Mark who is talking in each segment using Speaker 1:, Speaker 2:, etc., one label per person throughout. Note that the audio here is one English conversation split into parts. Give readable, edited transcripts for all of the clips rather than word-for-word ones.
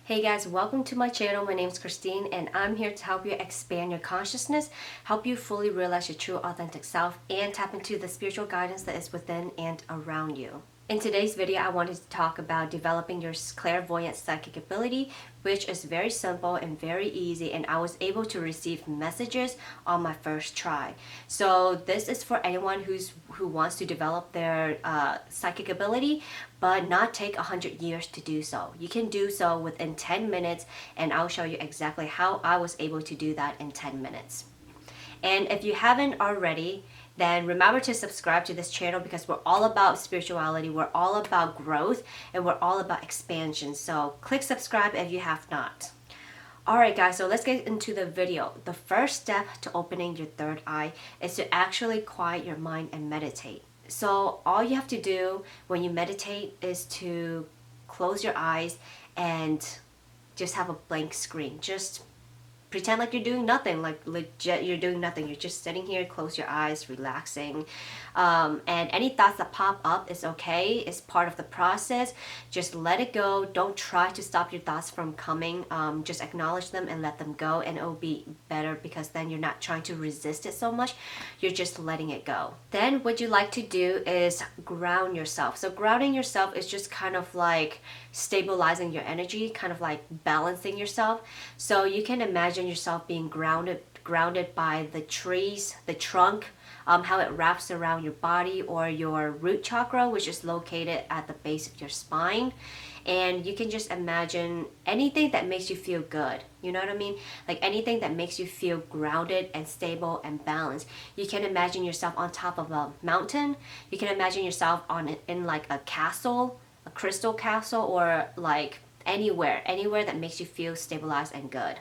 Speaker 1: Hey guys, welcome to my channel. My name is Christine and I'm here to help you expand your consciousness, help you fully realize your true authentic self, and tap into the spiritual guidance that is within and around you. In today's video, I wanted to talk about developing your clairvoyant psychic ability, which is very simple and very easy, and I was able to receive messages on my first try. So this is for anyone who wants to develop their psychic ability, but not take 100 years to do so. You can do so within 10 minutes, and I'll show you exactly how I was able to do that in 10 minutes. And if you haven't already, then remember to subscribe to this channel because we're all about spirituality, we're all about growth, and we're all about expansion. So click subscribe if you have not. Alright guys, so let's get into the video. The first step to opening your third eye is to actually quiet your mind and meditate. So all you have to do when you meditate is to close your eyes and just have a blank screen. Just pretend like you're doing nothing, like legit you're doing nothing. You're just sitting here, close your eyes, relaxing. And any thoughts that pop up is okay. It's part of the process. Just let it go. Don't try to stop your thoughts from coming. Just acknowledge them and let them go, and it'll be better because then you're not trying to resist it so much. You're just letting it go. Then what you like to do is ground yourself. So grounding yourself is just kind of like stabilizing your energy, kind of like balancing yourself. So you can imagine yourself being grounded by the trees, the trunk, how it wraps around your body, or your root chakra, which is located at the base of your spine. And you can just imagine anything that makes you feel good. You know what I mean? Like anything that makes you feel grounded and stable and balanced. You can imagine yourself on top of a mountain. You can imagine yourself in like a castle, a crystal castle, or like anywhere that makes you feel stabilized and good.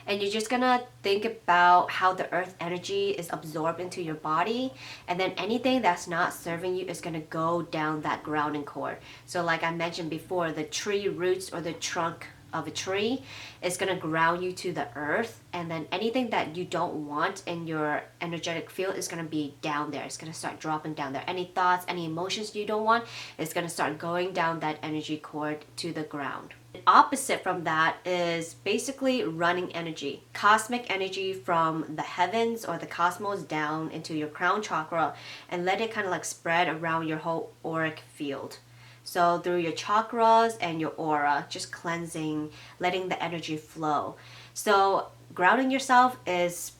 Speaker 1: And you're just gonna think about how the earth energy is absorbed into your body, and then anything that's not serving you is gonna go down that grounding cord. So like I mentioned before, the tree roots or the trunk of a tree is gonna ground you to the earth, and then anything that you don't want in your energetic field is gonna be down there. It's gonna start dropping down there. Any thoughts, any emotions you don't want, it's gonna start going down that energy cord to the ground. The opposite from that is basically running energy, cosmic energy from the heavens or the cosmos down into your crown chakra, and let it kind of like spread around your whole auric field. So through your chakras and your aura, just cleansing, letting the energy flow. So grounding yourself is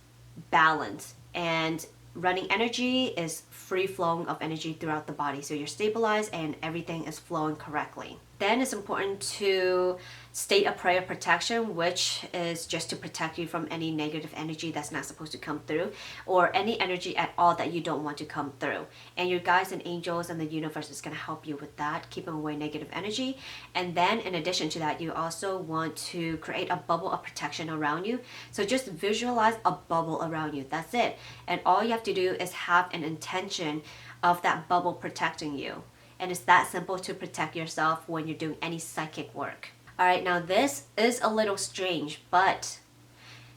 Speaker 1: balance, and running energy is free flowing of energy throughout the body. So you're stabilized and everything is flowing correctly. Then it's important to state a prayer of protection, which is just to protect you from any negative energy that's not supposed to come through, or any energy at all that you don't want to come through. And your guides and angels and the universe is going to help you with that, keeping away negative energy. And then in addition to that, you also want to create a bubble of protection around you. So just visualize a bubble around you. That's it. And all you have to do is have an intention of that bubble protecting you. And it's that simple to protect yourself when you're doing any psychic work. Alright, now this is a little strange, but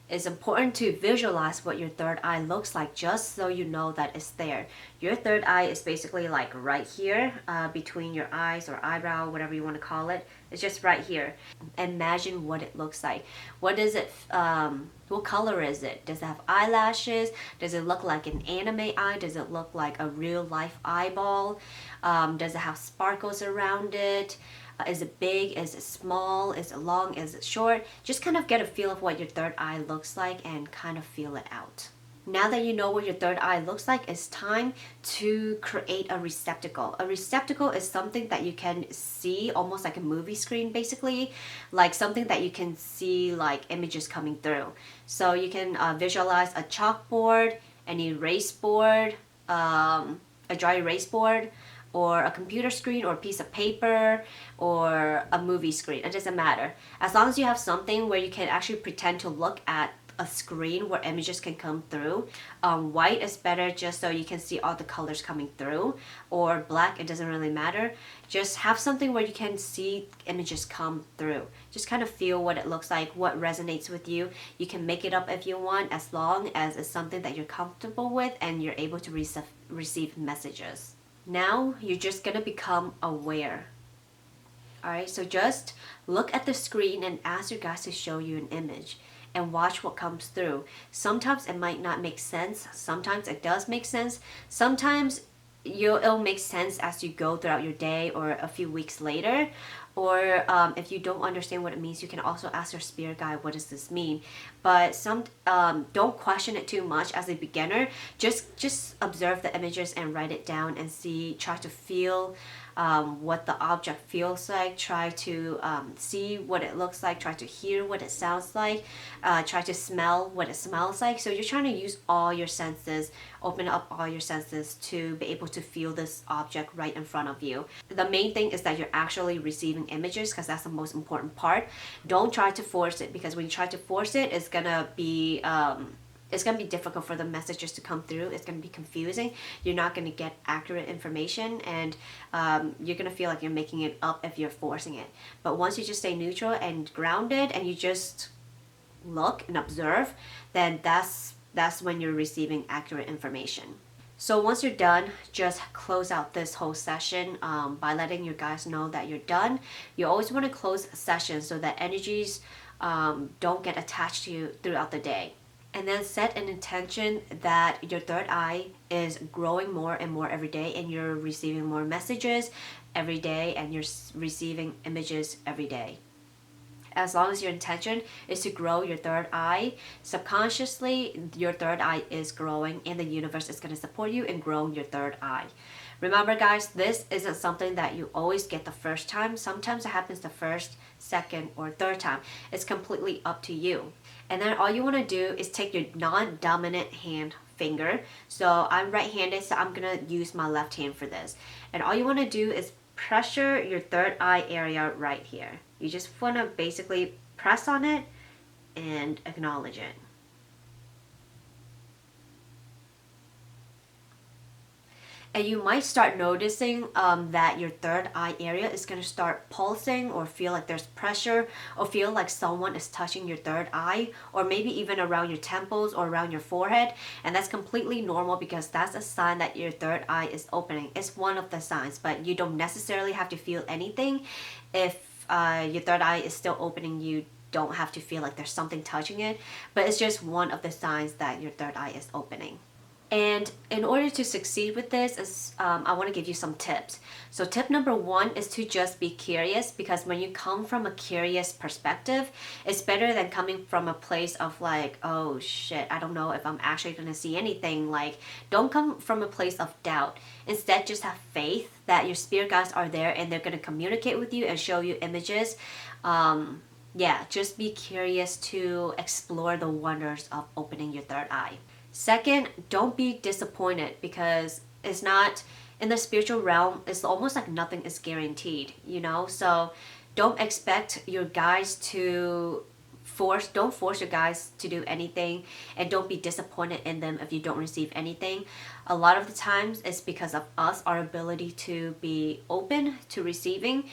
Speaker 1: it's important to visualize what your third eye looks like just so you know that it's there. Your third eye is basically like right here, between your eyes or eyebrow, whatever you want to call it. It's just right here. Imagine what it looks like. What does it, what color is it? Does it have eyelashes? Does it look like an anime eye? Does it look like a real life eyeball? Does it have sparkles around it? Is it big? Is it small? Is it long? Is it short? Just kind of get a feel of what your third eye looks like and kind of feel it out. Now that you know what your third eye looks like, it's time to create a receptacle. A receptacle is something that you can see almost like a movie screen, basically, like something that you can see like images coming through. So you can visualize a chalkboard, an erase board, a dry erase board, or a computer screen, or a piece of paper, or a movie screen. It doesn't matter. As long as you have something where you can actually pretend to look at a screen where images can come through. White is better just so you can see all the colors coming through, or black, it doesn't really matter. Just have something where you can see images come through. Just kind of feel what it looks like, what resonates with you. You can make it up if you want, as long as it's something that you're comfortable with and you're able to receive messages. Now you're just gonna become aware. All right, so just look at the screen and ask your guides to show you an image and watch what comes through. Sometimes it might not make sense. Sometimes it does make sense. Sometimes it'll make sense as you go throughout your day or a few weeks later. Or if you don't understand what it means, you can also ask your spirit guide, what does this mean? But don't question it too much as a beginner. Just observe the images and write it down and see, try to feel what the object feels like, try to see what it looks like, try to hear what it sounds like, try to smell what it smells like. So you're trying to use all your senses, open up all your senses to be able to feel this object right in front of you. The main thing is that you're actually receiving images, because that's the most important part. Don't try to force it, because when you try to force it, it's gonna be difficult for the messages to come through. It's going to be confusing. You're not going to get accurate information, and you're going to feel like you're making it up if you're forcing it. But once you just stay neutral and grounded and you just look and observe, then that's when you're receiving accurate information. So once you're done, just close out this whole session by letting your guys know that you're done. You always want to close sessions so that energies don't get attached to you throughout the day. And then set an intention that your third eye is growing more and more every day, and you're receiving more messages every day, and you're receiving images every day. As long as your intention is to grow your third eye, subconsciously your third eye is growing, and the universe is going to support you in growing your third eye. Remember guys, this isn't something that you always get the first time. Sometimes it happens the first, second, or third time. It's completely up to you. And then all you want to do is take your non-dominant hand finger. So I'm right-handed, so I'm going to use my left hand for this. And all you want to do is pressure your third eye area right here. You just want to basically press on it and acknowledge it. And you might start noticing that your third eye area is going to start pulsing, or feel like there's pressure, or feel like someone is touching your third eye, or maybe even around your temples or around your forehead. And that's completely normal, because that's a sign that your third eye is opening. It's one of the signs, but you don't necessarily have to feel anything. If your third eye is still opening, you don't have to feel like there's something touching it, but it's just one of the signs that your third eye is opening. And in order to succeed with this, I want to give you some tips. So tip number one is to just be curious, because when you come from a curious perspective, it's better than coming from a place of like, oh shit, I don't know if I'm actually going to see anything. Like, don't come from a place of doubt. Instead, just have faith that your spirit guides are there and they're going to communicate with you and show you images. Yeah, just be curious to explore the wonders of opening your third eye. Second, don't be disappointed, because it's not, in the spiritual realm, it's almost like nothing is guaranteed, you know? So don't expect your guides to don't force your guides to do anything, and don't be disappointed in them if you don't receive anything. A lot of the times it's because of us, our ability to be open to receiving,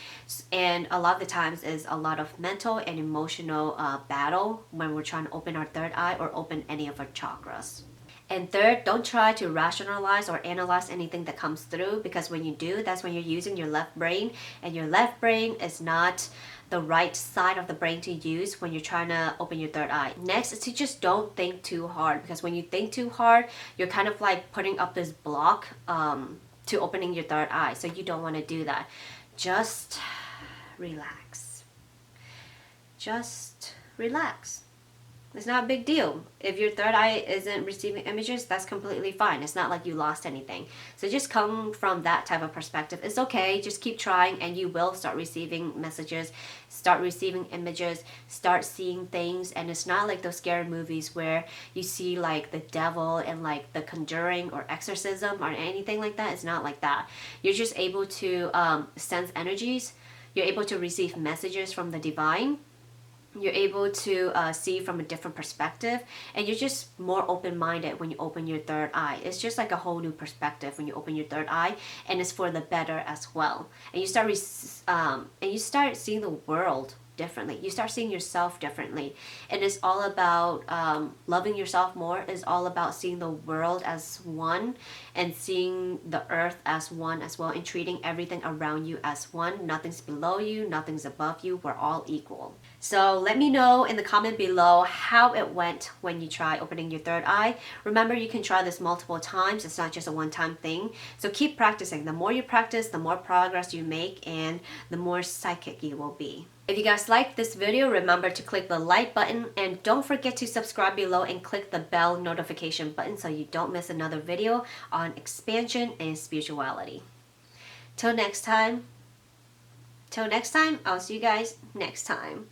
Speaker 1: and a lot of the times is a lot of mental and emotional battle when we're trying to open our third eye or open any of our chakras. And third, don't try to rationalize or analyze anything that comes through, because when you do, that's when you're using your left brain, and your left brain is not the right side of the brain to use when you're trying to open your third eye. Next is to just don't think too hard, because when you think too hard, you're kind of like putting up this block to opening your third eye. So you don't want to do that. Just relax. Just relax. It's not a big deal. If your third eye isn't receiving images, that's completely fine. It's not like you lost anything. So just come from that type of perspective. It's okay. Just keep trying, and you will start receiving messages, start receiving images, start seeing things. And it's not like those scary movies where you see like the devil and like The Conjuring or Exorcism or anything like that. It's not like that. You're just able to sense energies. You're able to receive messages from the divine. You're able to see from a different perspective, and you're just more open-minded when you open your third eye. It's just like a whole new perspective when you open your third eye, and it's for the better as well. And you start seeing the world differently. You start seeing yourself differently. It is all about loving yourself more. It's all about seeing the world as one and seeing the earth as one as well, and treating everything around you as one. Nothing's below you, nothing's above you. We're all equal. So let me know in the comment below how it went when you try opening your third eye. Remember, you can try this multiple times. It's not just a one-time thing. So keep practicing. The more you practice, the more progress you make, and the more psychic you will be. If you guys like this video, remember to click the like button, and don't forget to subscribe below and click the bell notification button so you don't miss another video on expansion and spirituality. Till next time, I'll see you guys next time.